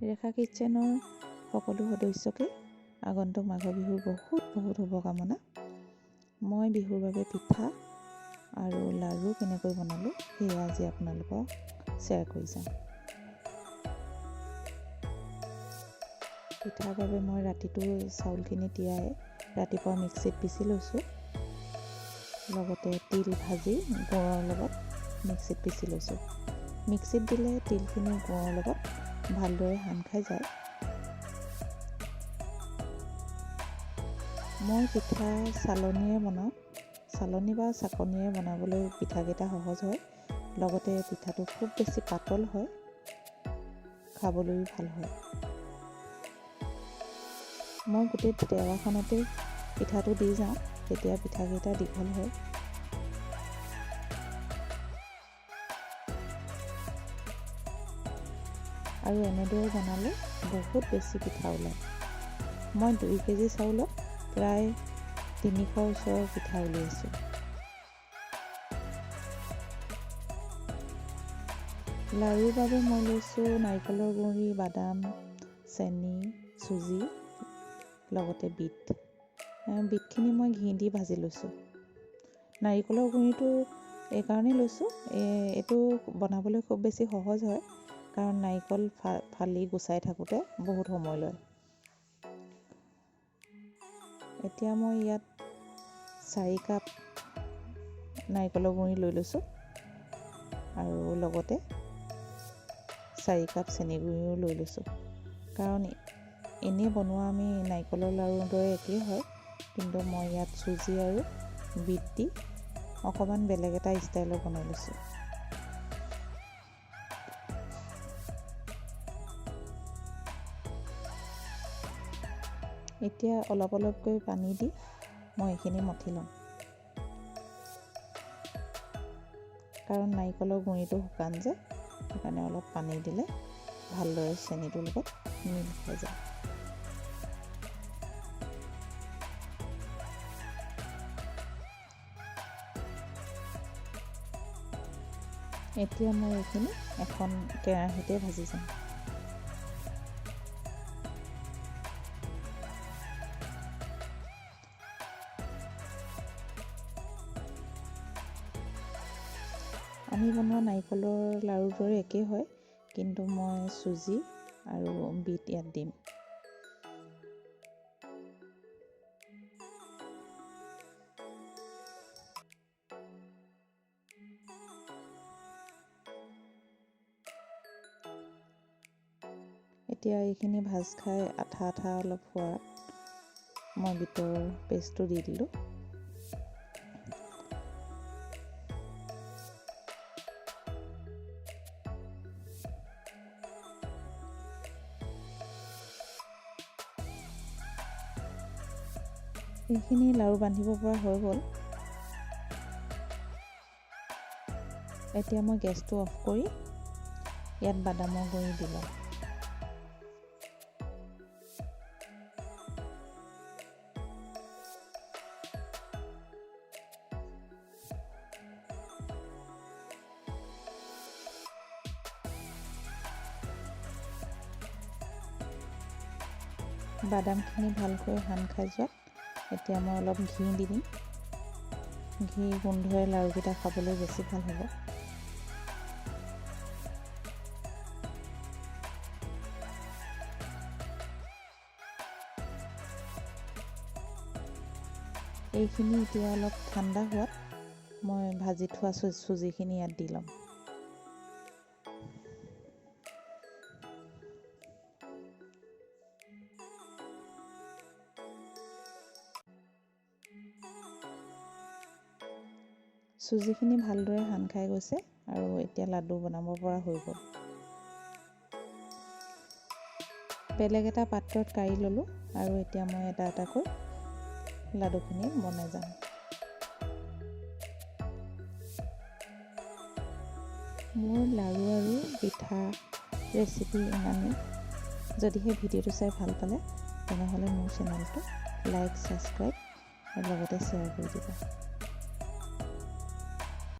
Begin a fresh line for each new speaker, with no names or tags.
ৰেখা কিটচেনৰ সকলো সদস্যকে আগন্তুক মাঘ বিহুৰ বহুত শুভকামনা। মই বিহুৰ বাবে পিঠা আৰু লাড়ু কেনেকৈ বনালোঁ সেয়া আজি আপোনালোকক শ্বেয়াৰ কৰি যাম। পিঠাৰ বাবে মই ৰাতিটো চাউলখিনি তিয়াই ৰাতিপুৱা মিক্সিত পিচি লৈছোঁ। লগতে তিল ভাজি গুড়ৰ লগত মিক্সিত পিচি লৈছোঁ। মিক্সিত দিলে তিলখিনি গুড়ৰ লগত ভালদৰে সান খাই যায়। মই পিঠা চালনীৰে বনাওঁ। চালনী বা চাকনীৰে বনাবলৈ পিঠাকেইটা সহজ হয়। লগতে পিঠাটো খুব বেছি পাতল হয়, খাবলৈও ভাল হয়। মই গোটেই টেৱাখনতে পিঠাটো দি যাওঁ, তেতিয়া পিঠাকেইটা দীঘল হয়। আৰু এনেদৰে বনালে বহুত বেছি পিঠা ওলায়। মই 2 কেজি চাউলত প্ৰায় 300 ওচৰৰ পিঠা উলিয়াইছোঁ। লাড়ুৰ বাবে মই লৈছোঁ নাৰিকলৰ গুড়ি, বাদাম, চেনি, চুজি, লগতে বিটখিনি মই ঘি দি ভাজি লৈছোঁ। নাৰিকলৰ গুড়িটো এইকাৰণেই লৈছোঁ, এইটো বনাবলৈ খুব বেছি সহজ হয়, কাৰণ নাৰিকল ফালি গুচাই থাকোঁতে বহুত সময় লয়। এতিয়া মই ইয়াত 4 কাপ নাৰিকলৰ গুড়ি লৈ লৈছোঁ আৰু লগতে 4 কাপ চেনি গুড়িও লৈ লৈছোঁ। কাৰণ এনেই বনোৱা আমি নাৰিকলৰ লাড়ুৰ দৰে একেই হয়, কিন্তু মই ইয়াত চুজি আৰু বিট দি অকণমান বেলেগ এটা ষ্টাইলত বনাই লৈছোঁ। এতিয়া অলপ অলপকৈ পানী দি মই এইখিনি মঠি ল'ম, কাৰণ নাৰিকলৰ গুড়িটো শুকান যে, সেইকাৰণে অলপ পানী দিলে ভালদৰে চেনিটোৰ লগত মিল হৈ যায়। এতিয়া মই এইখিনি এখন কেৰাহীতে ভাজি যাম। আমি বনোৱা নাৰিকলৰ লাড়ুৰ দৰে একেই হয়, কিন্তু মই চুজি আৰু বিট ইয়াত দিম। এতিয়া এইখিনি ভাজ খাই আঠা অলপ হোৱাত মই বিটৰ পেষ্টটো দি দিলোঁ। এইখিনি লাড়ু বান্ধিব পৰা হৈ গ'ল। এতিয়া মই গেছটো অফ কৰি ইয়াত বাদামৰ গুড়ি দিলোঁ। বাদামখিনি ভালকৈ সান খাই যোৱাত এতিয়া মই অলপ ঘি দি দিম। ঘি গোন্ধৰে লাড়ুকেইটা খাবলৈ বেছি ভাল হ'ব। এইখিনি এতিয়া অলপ ঠাণ্ডা হোৱাত মই ভাজি থোৱা চুজিখিনি ইয়াত দি ল'ম। চুজিখিনি ভালদৰে সান খাই গৈছে আৰু এতিয়া লাডু বনাব পৰা হৈ গ'ল। বেলেগ এটা পাত্ৰত কাঢ়ি ল'লোঁ আৰু এতিয়া মই এটা এটাকৈ লাডুখিনি বনাই যাম। মোৰ লাড়ু আৰু পিঠা ৰেচিপি ইমানেই। যদিহে ভিডিঅ'টো চাই ভাল পালে তেনেহ'লে মোৰ চেনেলটো লাইক, ছাবস্ক্ৰাইব আৰু লগতে শ্বেয়াৰ কৰি দিব।